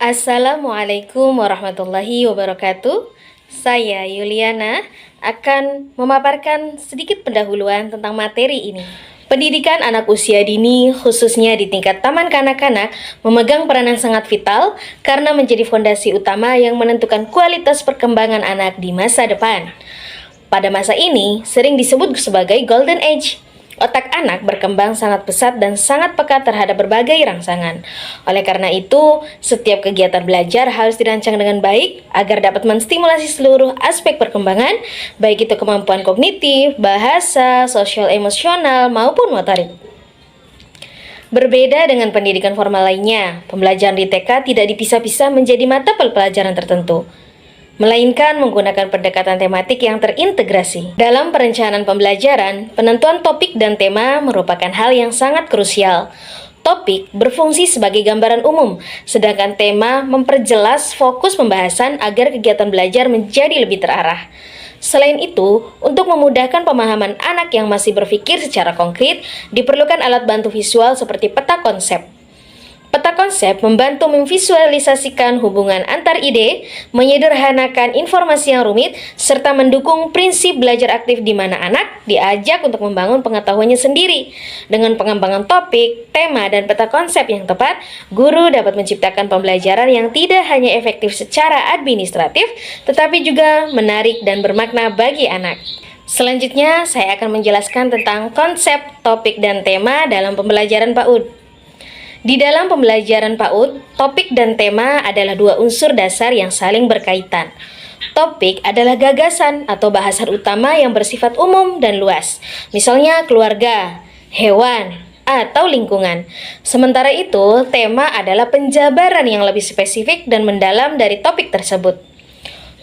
Assalamualaikum warahmatullahi wabarakatuh. Saya Yuliana akan memaparkan sedikit pendahuluan tentang materi ini. Pendidikan anak usia dini, khususnya di tingkat taman kanak-kanak, memegang peranan sangat vital karena menjadi fondasi utama yang menentukan kualitas perkembangan anak di masa depan. Pada masa ini, sering disebut sebagai Golden Age. Otak anak berkembang sangat pesat dan sangat peka terhadap berbagai rangsangan. Oleh karena itu, setiap kegiatan belajar harus dirancang dengan baik agar dapat menstimulasi seluruh aspek perkembangan, baik itu kemampuan kognitif, bahasa, sosial emosional, maupun motorik. Berbeda dengan pendidikan formal lainnya, pembelajaran di TK tidak dipisah-pisah menjadi mata pelajaran tertentu, melainkan menggunakan pendekatan tematik yang terintegrasi. Dalam perencanaan pembelajaran, penentuan topik dan tema merupakan hal yang sangat krusial. Topik berfungsi sebagai gambaran umum, sedangkan tema memperjelas fokus pembahasan agar kegiatan belajar menjadi lebih terarah. Selain itu, untuk memudahkan pemahaman anak yang masih berpikir secara konkret, diperlukan alat bantu visual seperti peta konsep. Peta konsep membantu memvisualisasikan hubungan antar ide, menyederhanakan informasi yang rumit, serta mendukung prinsip belajar aktif di mana anak diajak untuk membangun pengetahuannya sendiri. Dengan pengembangan topik, tema, dan peta konsep yang tepat, guru dapat menciptakan pembelajaran yang tidak hanya efektif secara administratif, tetapi juga menarik dan bermakna bagi anak. Selanjutnya, saya akan menjelaskan tentang konsep, topik, dan tema dalam pembelajaran PAUD. Di dalam pembelajaran PAUD, topik dan tema adalah dua unsur dasar yang saling berkaitan. Topik adalah gagasan atau bahasan utama yang bersifat umum dan luas, misalnya keluarga, hewan, atau lingkungan. Sementara itu, tema adalah penjabaran yang lebih spesifik dan mendalam dari topik tersebut.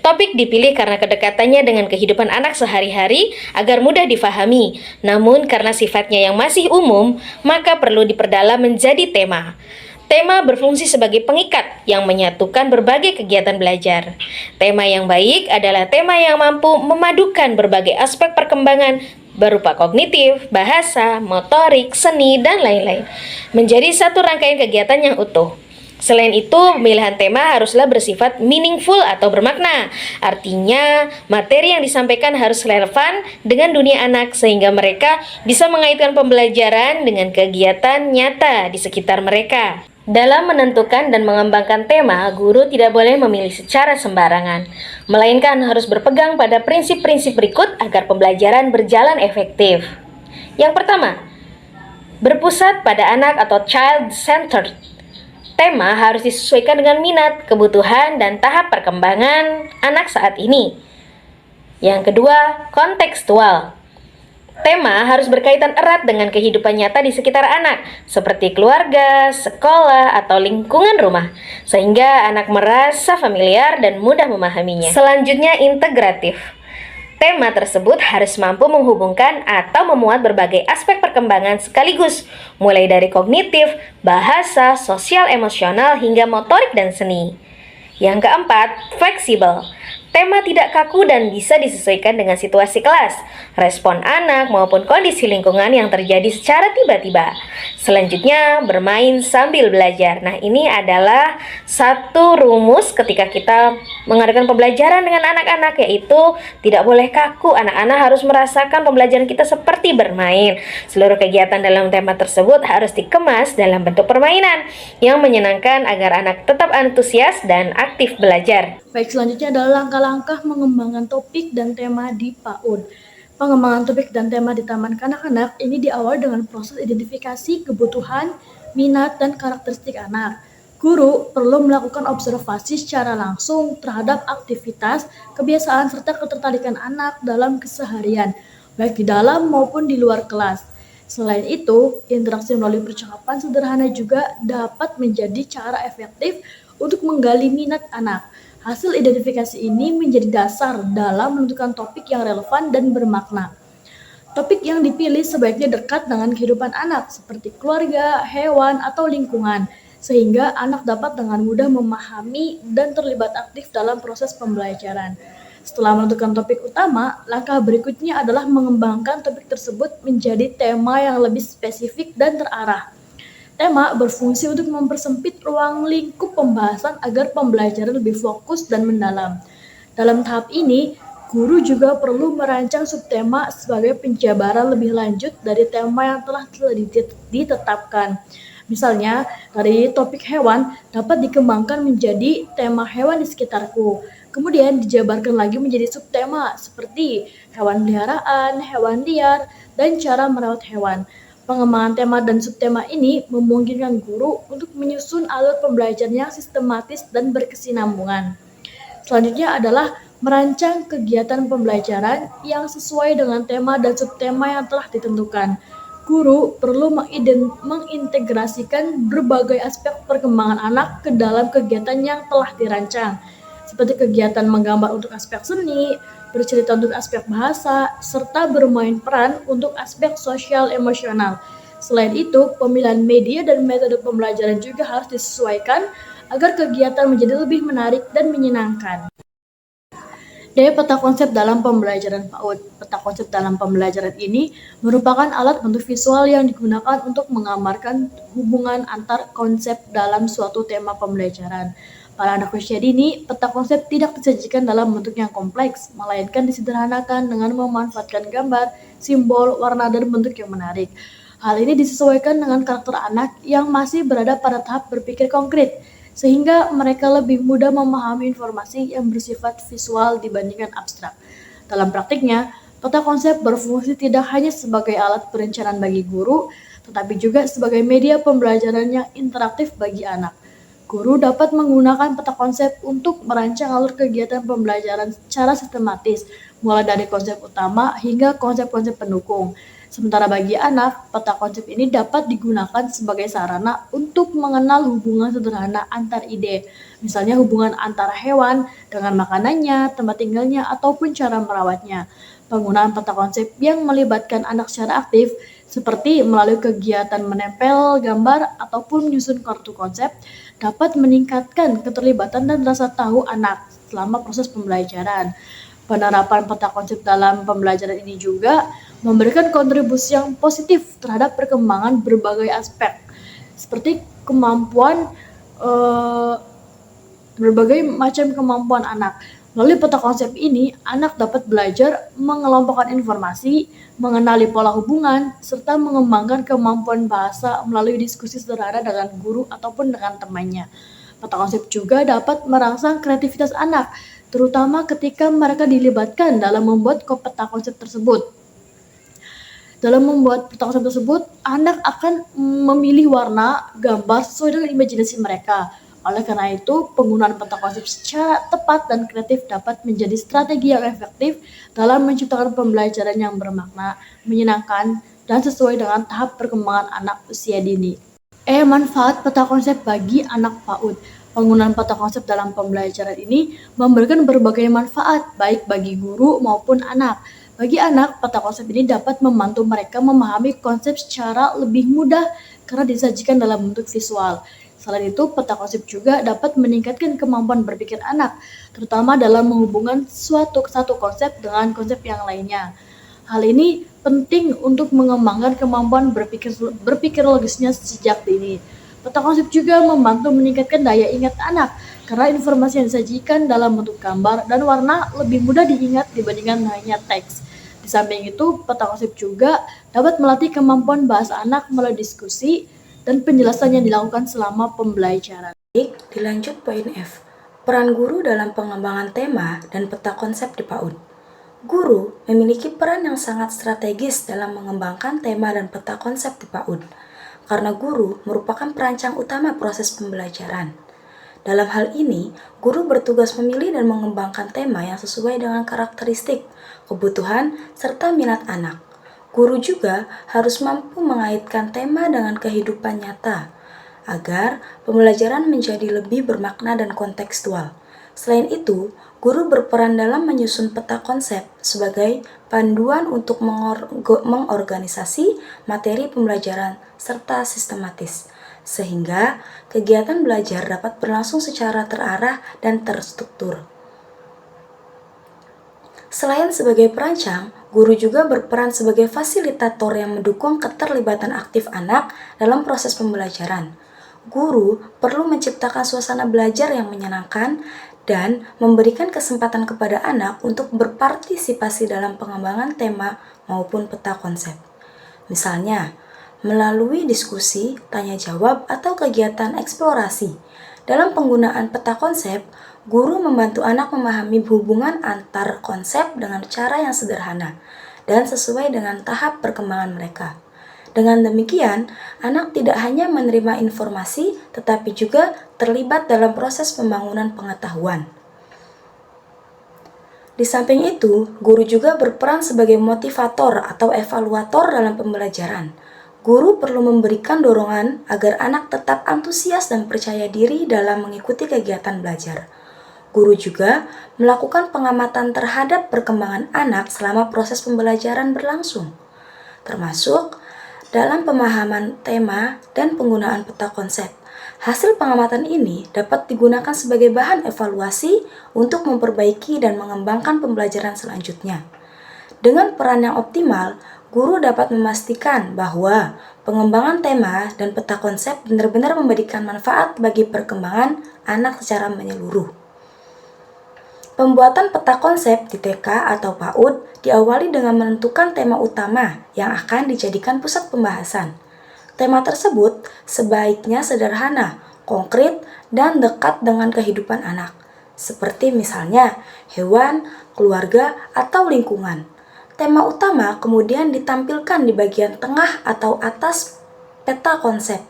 Topik dipilih karena kedekatannya dengan kehidupan anak sehari-hari agar mudah difahami. Namun karena sifatnya yang masih umum, maka perlu diperdalam menjadi tema. Tema berfungsi sebagai pengikat yang menyatukan berbagai kegiatan belajar. Tema yang baik adalah tema yang mampu memadukan berbagai aspek perkembangan berupa kognitif, bahasa, motorik, seni, dan lain-lain menjadi satu rangkaian kegiatan yang utuh. Selain itu, pemilihan tema haruslah bersifat meaningful atau bermakna. Artinya, materi yang disampaikan harus relevan dengan dunia anak sehingga mereka bisa mengaitkan pembelajaran dengan kegiatan nyata di sekitar mereka. Dalam menentukan dan mengembangkan tema, guru tidak boleh memilih secara sembarangan, melainkan harus berpegang pada prinsip-prinsip berikut agar pembelajaran berjalan efektif. Yang pertama, berpusat pada anak atau child-centered. Tema harus disesuaikan dengan minat, kebutuhan, dan tahap perkembangan anak saat ini. Yang kedua, kontekstual. Tema harus berkaitan erat dengan kehidupan nyata di sekitar anak, seperti keluarga, sekolah, atau lingkungan rumah, sehingga anak merasa familiar dan mudah memahaminya. Selanjutnya, integratif. Tema tersebut harus mampu menghubungkan atau memuat berbagai aspek perkembangan sekaligus, mulai dari kognitif, bahasa, sosial emosional, hingga motorik dan seni. Yang keempat, fleksibel. Tema tidak kaku dan bisa disesuaikan dengan situasi kelas, respon anak maupun kondisi lingkungan yang terjadi secara tiba-tiba. Selanjutnya, bermain sambil belajar. Nah, ini adalah satu rumus ketika kita mengadakan pembelajaran dengan anak-anak, yaitu tidak boleh kaku. Anak-anak harus merasakan pembelajaran kita seperti bermain. Seluruh kegiatan dalam tema tersebut harus dikemas dalam bentuk permainan yang menyenangkan agar anak tetap antusias dan aktif belajar. Baik, selanjutnya adalah langkah-langkah mengembangkan topik dan tema di PAUD. Pengembangan topik dan tema di Taman Kanak-kanak ini diawali dengan proses identifikasi kebutuhan, minat, dan karakteristik anak. Guru perlu melakukan observasi secara langsung terhadap aktivitas, kebiasaan, serta ketertarikan anak dalam keseharian, baik di dalam maupun di luar kelas. Selain itu, interaksi melalui percakapan sederhana juga dapat menjadi cara efektif untuk menggali minat anak. Hasil identifikasi ini menjadi dasar dalam menentukan topik yang relevan dan bermakna. Topik yang dipilih sebaiknya dekat dengan kehidupan anak, seperti keluarga, hewan, atau lingkungan, sehingga anak dapat dengan mudah memahami dan terlibat aktif dalam proses pembelajaran. Setelah menentukan topik utama, langkah berikutnya adalah mengembangkan topik tersebut menjadi tema yang lebih spesifik dan terarah. Tema berfungsi untuk mempersempit ruang lingkup pembahasan agar pembelajaran lebih fokus dan mendalam. Dalam tahap ini, guru juga perlu merancang subtema sebagai penjabaran lebih lanjut dari tema yang telah ditetapkan. Misalnya, dari topik hewan dapat dikembangkan menjadi tema hewan di sekitarku. Kemudian dijabarkan lagi menjadi subtema seperti hewan peliharaan, hewan liar, dan cara merawat hewan. Pengembangan tema dan subtema ini memungkinkan guru untuk menyusun alur pembelajaran yang sistematis dan berkesinambungan. Selanjutnya adalah merancang kegiatan pembelajaran yang sesuai dengan tema dan subtema yang telah ditentukan. Guru perlu mengintegrasikan berbagai aspek perkembangan anak ke dalam kegiatan yang telah dirancang, seperti kegiatan menggambar untuk aspek seni, bercerita untuk aspek bahasa, serta bermain peran untuk aspek sosial emosional. Selain itu, pemilihan media dan metode pembelajaran juga harus disesuaikan agar kegiatan menjadi lebih menarik dan menyenangkan. Dari peta konsep dalam pembelajaran PAUD. Peta konsep dalam pembelajaran ini merupakan alat bentuk visual yang digunakan untuk menggambarkan hubungan antar konsep dalam suatu tema pembelajaran. Pada anak usia dini, peta konsep tidak disajikan dalam bentuk yang kompleks, melainkan disederhanakan dengan memanfaatkan gambar, simbol, warna, dan bentuk yang menarik. Hal ini disesuaikan dengan karakter anak yang masih berada pada tahap berpikir konkret, sehingga mereka lebih mudah memahami informasi yang bersifat visual dibandingkan abstrak. Dalam praktiknya, peta konsep berfungsi tidak hanya sebagai alat perencanaan bagi guru, tetapi juga sebagai media pembelajaran yang interaktif bagi anak. Guru dapat menggunakan peta konsep untuk merancang alur kegiatan pembelajaran secara sistematis, mulai dari konsep utama hingga konsep-konsep pendukung. Sementara bagi anak, peta konsep ini dapat digunakan sebagai sarana untuk mengenal hubungan sederhana antar ide, misalnya hubungan antara hewan dengan makanannya, tempat tinggalnya, ataupun cara merawatnya. Penggunaan peta konsep yang melibatkan anak secara aktif, seperti melalui kegiatan menempel gambar ataupun menyusun kartu konsep, dapat meningkatkan keterlibatan dan rasa tahu anak selama proses pembelajaran. Penerapan peta konsep dalam pembelajaran ini juga memberikan kontribusi yang positif terhadap perkembangan berbagai aspek, seperti berbagai macam kemampuan anak. Melalui peta konsep ini, anak dapat belajar mengelompokkan informasi, mengenali pola hubungan, serta mengembangkan kemampuan bahasa melalui diskusi sederhana dengan guru ataupun dengan temannya. Peta konsep juga dapat merangsang kreativitas anak, terutama ketika mereka dilibatkan dalam membuat peta konsep tersebut. Dalam membuat peta konsep tersebut, anak akan memilih warna, gambar sesuai dengan imajinasi mereka. Oleh karena itu, penggunaan peta konsep secara tepat dan kreatif dapat menjadi strategi yang efektif dalam menciptakan pembelajaran yang bermakna, menyenangkan, dan sesuai dengan tahap perkembangan anak usia dini. Manfaat peta konsep bagi anak PAUD. Penggunaan peta konsep dalam pembelajaran ini memberikan berbagai manfaat, baik bagi guru maupun anak. Bagi anak, peta konsep ini dapat membantu mereka memahami konsep secara lebih mudah karena disajikan dalam bentuk visual. Selain itu, peta konsep juga dapat meningkatkan kemampuan berpikir anak, terutama dalam menghubungkan satu konsep dengan konsep yang lainnya. Hal ini penting untuk mengembangkan kemampuan berpikir logisnya sejak dini. Peta konsep juga membantu meningkatkan daya ingat anak, karena informasi yang disajikan dalam bentuk gambar dan warna lebih mudah diingat dibandingkan hanya teks. Di samping itu, peta konsep juga dapat melatih kemampuan bahasa anak melalui diskusi dan penjelasan yang dilakukan selama pembelajaran. Baik, dilanjut poin F. Peran guru dalam pengembangan tema dan peta konsep di PAUD. Guru memiliki peran yang sangat strategis dalam mengembangkan tema dan peta konsep di PAUD, karena guru merupakan perancang utama proses pembelajaran. Dalam hal ini, guru bertugas memilih dan mengembangkan tema yang sesuai dengan karakteristik, kebutuhan, serta minat anak. Guru juga harus mampu mengaitkan tema dengan kehidupan nyata, agar pembelajaran menjadi lebih bermakna dan kontekstual. Selain itu, guru berperan dalam menyusun peta konsep sebagai panduan untuk mengorganisasi materi pembelajaran serta sistematis, sehingga kegiatan belajar dapat berlangsung secara terarah dan terstruktur. Selain sebagai perancang, Guru juga berperan sebagai fasilitator yang mendukung keterlibatan aktif anak dalam proses pembelajaran. Guru perlu menciptakan suasana belajar yang menyenangkan dan memberikan kesempatan kepada anak untuk berpartisipasi dalam pengembangan tema maupun peta konsep. Misalnya, melalui diskusi, tanya jawab, atau kegiatan eksplorasi. Dalam penggunaan peta konsep, guru membantu anak memahami hubungan antar konsep dengan cara yang sederhana dan sesuai dengan tahap perkembangan mereka. Dengan demikian, anak tidak hanya menerima informasi, tetapi juga terlibat dalam proses pembangunan pengetahuan. Di samping itu, guru juga berperan sebagai motivator atau evaluator dalam pembelajaran. Guru perlu memberikan dorongan agar anak tetap antusias dan percaya diri dalam mengikuti kegiatan belajar. Guru juga melakukan pengamatan terhadap perkembangan anak selama proses pembelajaran berlangsung, termasuk dalam pemahaman tema dan penggunaan peta konsep. Hasil pengamatan ini dapat digunakan sebagai bahan evaluasi untuk memperbaiki dan mengembangkan pembelajaran selanjutnya. Dengan peran yang optimal, guru dapat memastikan bahwa pengembangan tema dan peta konsep benar-benar memberikan manfaat bagi perkembangan anak secara menyeluruh. Pembuatan peta konsep di TK atau PAUD diawali dengan menentukan tema utama yang akan dijadikan pusat pembahasan. Tema tersebut sebaiknya sederhana, konkret, dan dekat dengan kehidupan anak, seperti misalnya hewan, keluarga, atau lingkungan. Tema utama kemudian ditampilkan di bagian tengah atau atas peta konsep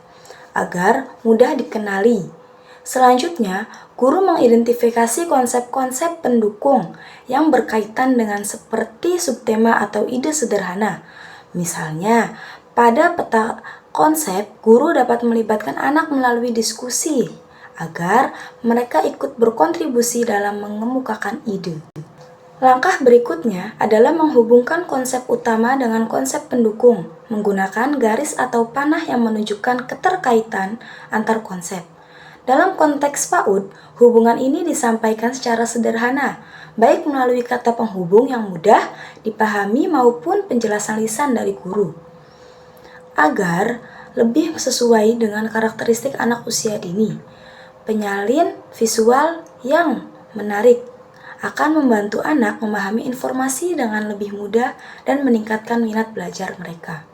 agar mudah dikenali. Selanjutnya, guru mengidentifikasi konsep-konsep pendukung yang berkaitan dengan seperti subtema atau ide sederhana. Misalnya, pada peta konsep, guru dapat melibatkan anak melalui diskusi agar mereka ikut berkontribusi dalam mengemukakan ide. Langkah berikutnya adalah menghubungkan konsep utama dengan konsep pendukung menggunakan garis atau panah yang menunjukkan keterkaitan antar konsep. Dalam konteks PAUD, hubungan ini disampaikan secara sederhana, baik melalui kata penghubung yang mudah dipahami maupun penjelasan lisan dari guru. Agar lebih sesuai dengan karakteristik anak usia dini, penyalin visual yang menarik akan membantu anak memahami informasi dengan lebih mudah dan meningkatkan minat belajar mereka.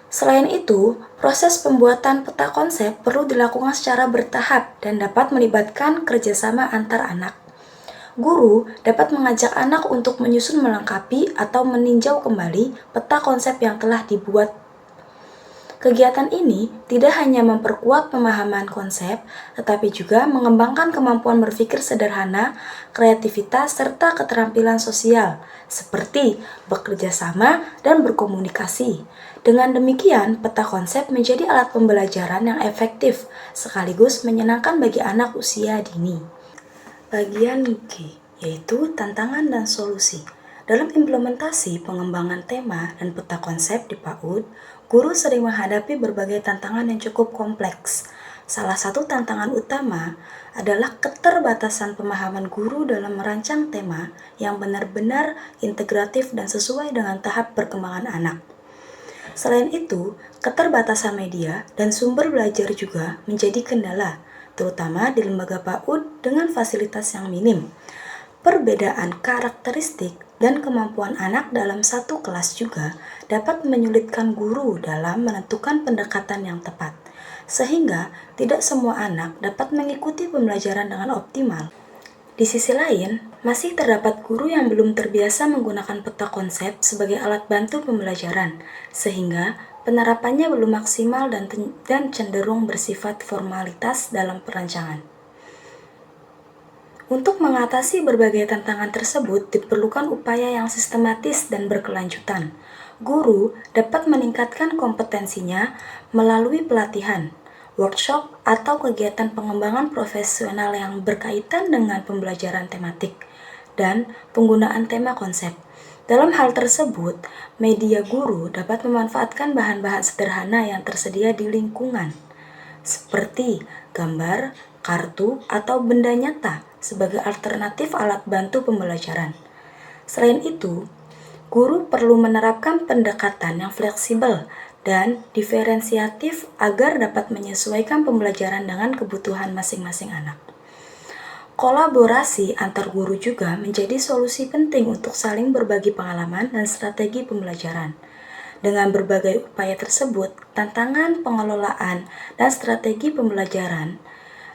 Selain itu, proses pembuatan peta konsep perlu dilakukan secara bertahap dan dapat melibatkan kerjasama antar anak. Guru dapat mengajak anak untuk menyusun melengkapi atau meninjau kembali peta konsep yang telah dibuat. Kegiatan ini tidak hanya memperkuat pemahaman konsep, tetapi juga mengembangkan kemampuan berpikir sederhana, kreativitas, serta keterampilan sosial, seperti bekerja sama dan berkomunikasi. Dengan demikian, peta konsep menjadi alat pembelajaran yang efektif, sekaligus menyenangkan bagi anak usia dini. Bagian G, yaitu tantangan dan solusi. Dalam implementasi pengembangan tema dan peta konsep di PAUD, guru sering menghadapi berbagai tantangan yang cukup kompleks. Salah satu tantangan utama adalah keterbatasan pemahaman guru dalam merancang tema yang benar-benar integratif dan sesuai dengan tahap perkembangan anak. Selain itu, keterbatasan media dan sumber belajar juga menjadi kendala, terutama di lembaga PAUD dengan fasilitas yang minim. Perbedaan karakteristik dan kemampuan anak dalam satu kelas juga dapat menyulitkan guru dalam menentukan pendekatan yang tepat, sehingga tidak semua anak dapat mengikuti pembelajaran dengan optimal. Di sisi lain, masih terdapat guru yang belum terbiasa menggunakan peta konsep sebagai alat bantu pembelajaran, sehingga penerapannya belum maksimal dan cenderung bersifat formalitas dalam perancangan. Untuk mengatasi berbagai tantangan tersebut, diperlukan upaya yang sistematis dan berkelanjutan. Guru dapat meningkatkan kompetensinya melalui pelatihan, workshop, atau kegiatan pengembangan profesional yang berkaitan dengan pembelajaran tematik dan penggunaan tema konsep. Dalam hal tersebut, media guru dapat memanfaatkan bahan-bahan sederhana yang tersedia di lingkungan, seperti gambar, kartu, atau benda nyata sebagai alternatif alat bantu pembelajaran. Selain itu, guru perlu menerapkan pendekatan yang fleksibel dan diferensiatif agar dapat menyesuaikan pembelajaran dengan kebutuhan masing-masing anak. Kolaborasi antar guru juga menjadi solusi penting untuk saling berbagi pengalaman dan strategi pembelajaran. Dengan berbagai upaya tersebut, tantangan pengelolaan dan strategi pembelajaran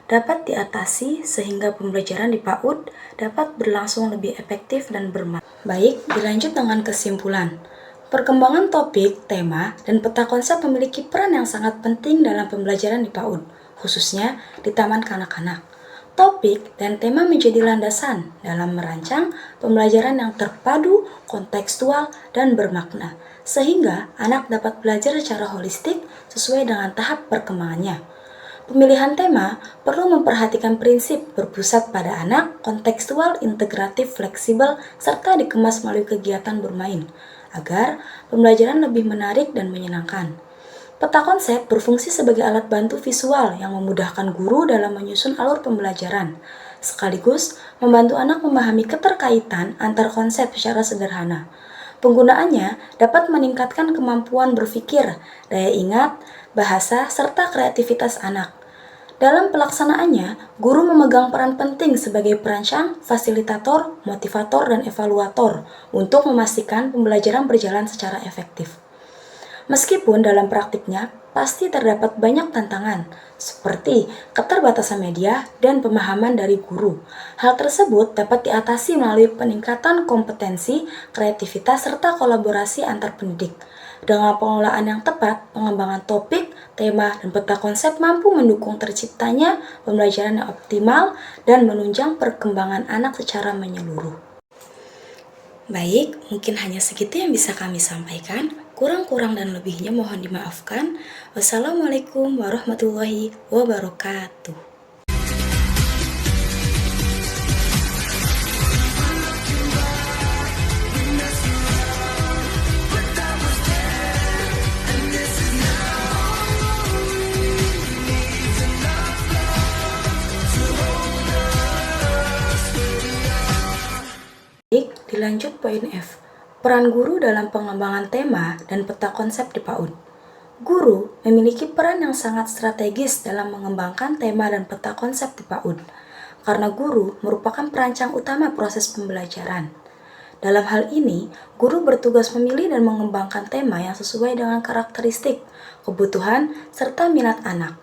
dapat diatasi sehingga pembelajaran di PAUD dapat berlangsung lebih efektif dan bermanfaat. Baik, dilanjut dengan kesimpulan. Perkembangan topik, tema, dan peta konsep memiliki peran yang sangat penting dalam pembelajaran di PAUD, khususnya di taman kanak-kanak. Topik dan tema menjadi landasan dalam merancang pembelajaran yang terpadu, kontekstual, dan bermakna, sehingga anak dapat belajar secara holistik sesuai dengan tahap perkembangannya. Pemilihan tema perlu memperhatikan prinsip berpusat pada anak, kontekstual, integratif, fleksibel, serta dikemas melalui kegiatan bermain, agar pembelajaran lebih menarik dan menyenangkan. Peta konsep berfungsi sebagai alat bantu visual yang memudahkan guru dalam menyusun alur pembelajaran, sekaligus membantu anak memahami keterkaitan antar konsep secara sederhana. Penggunaannya dapat meningkatkan kemampuan berpikir, daya ingat, bahasa, serta kreativitas anak. Dalam pelaksanaannya, guru memegang peran penting sebagai perancang, fasilitator, motivator, dan evaluator untuk memastikan pembelajaran berjalan secara efektif. Meskipun dalam praktiknya pasti terdapat banyak tantangan, seperti keterbatasan media dan pemahaman dari guru. Hal tersebut dapat diatasi melalui peningkatan kompetensi, kreativitas, serta kolaborasi antar pendidik. Dengan pengelolaan yang tepat, pengembangan topik, tema, dan peta konsep mampu mendukung terciptanya pembelajaran yang optimal dan menunjang perkembangan anak secara menyeluruh. Baik, mungkin hanya segitu yang bisa kami sampaikan. Kurang-kurang dan lebihnya mohon dimaafkan. Wassalamualaikum warahmatullahi wabarakatuh. Baik, dilanjut poin F. Peran guru dalam pengembangan tema dan peta konsep di PAUD. Guru memiliki peran yang sangat strategis dalam mengembangkan tema dan peta konsep di PAUD, karena guru merupakan perancang utama proses pembelajaran. Dalam hal ini, guru bertugas memilih dan mengembangkan tema yang sesuai dengan karakteristik, kebutuhan, serta minat anak.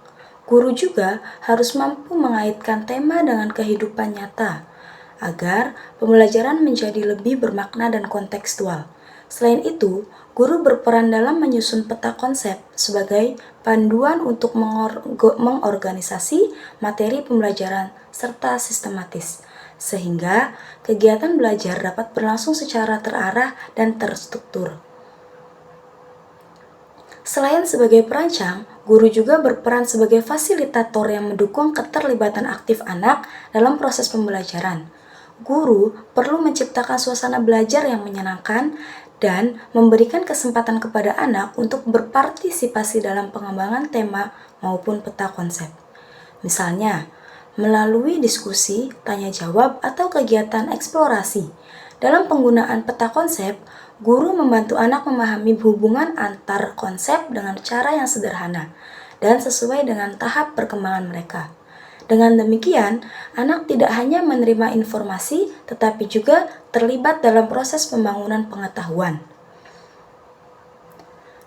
Guru juga harus mampu mengaitkan tema dengan kehidupan nyata, agar pembelajaran menjadi lebih bermakna dan kontekstual. Selain itu, guru berperan dalam menyusun peta konsep sebagai panduan untuk mengorganisasi materi pembelajaran serta sistematis, sehingga kegiatan belajar dapat berlangsung secara terarah dan terstruktur. Selain sebagai perancang, guru juga berperan sebagai fasilitator yang mendukung keterlibatan aktif anak dalam proses pembelajaran. Guru perlu menciptakan suasana belajar yang menyenangkan dan memberikan kesempatan kepada anak untuk berpartisipasi dalam pengembangan tema maupun peta konsep. Misalnya, melalui diskusi, tanya jawab, atau kegiatan eksplorasi. Dalam penggunaan peta konsep, guru membantu anak memahami hubungan antar konsep dengan cara yang sederhana dan sesuai dengan tahap perkembangan mereka. Dengan demikian, anak tidak hanya menerima informasi, tetapi juga terlibat dalam proses pembangunan pengetahuan.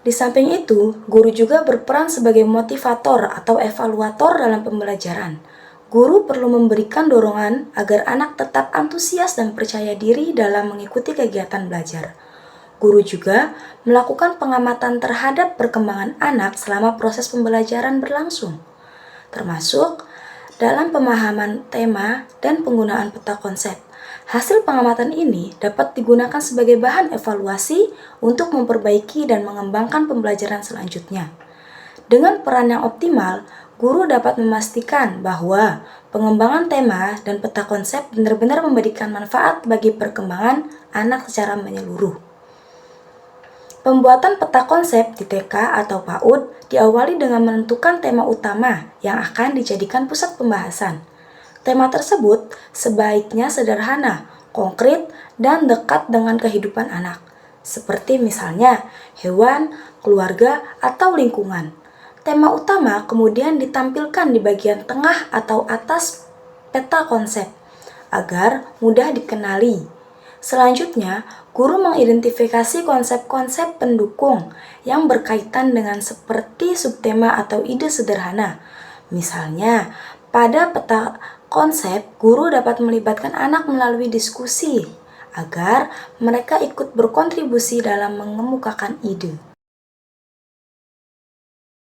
Di samping itu, guru juga berperan sebagai motivator atau evaluator dalam pembelajaran. Guru perlu memberikan dorongan agar anak tetap antusias dan percaya diri dalam mengikuti kegiatan belajar. Guru juga melakukan pengamatan terhadap perkembangan anak selama proses pembelajaran berlangsung, termasuk dalam pemahaman tema dan penggunaan peta konsep. Hasil pengamatan ini dapat digunakan sebagai bahan evaluasi untuk memperbaiki dan mengembangkan pembelajaran selanjutnya. Dengan peran yang optimal, guru dapat memastikan bahwa pengembangan tema dan peta konsep benar-benar memberikan manfaat bagi perkembangan anak secara menyeluruh. Pembuatan peta konsep di TK atau PAUD diawali dengan menentukan tema utama yang akan dijadikan pusat pembahasan. Tema tersebut sebaiknya sederhana, konkret, dan dekat dengan kehidupan anak. seperti misalnya hewan, keluarga, atau lingkungan. Tema utama kemudian ditampilkan di bagian tengah atau atas peta konsep agar mudah dikenali. Selanjutnya, guru mengidentifikasi konsep-konsep pendukung yang berkaitan dengan seperti subtema atau ide sederhana. Misalnya, pada peta konsep, guru dapat melibatkan anak melalui diskusi agar mereka ikut berkontribusi dalam mengemukakan ide.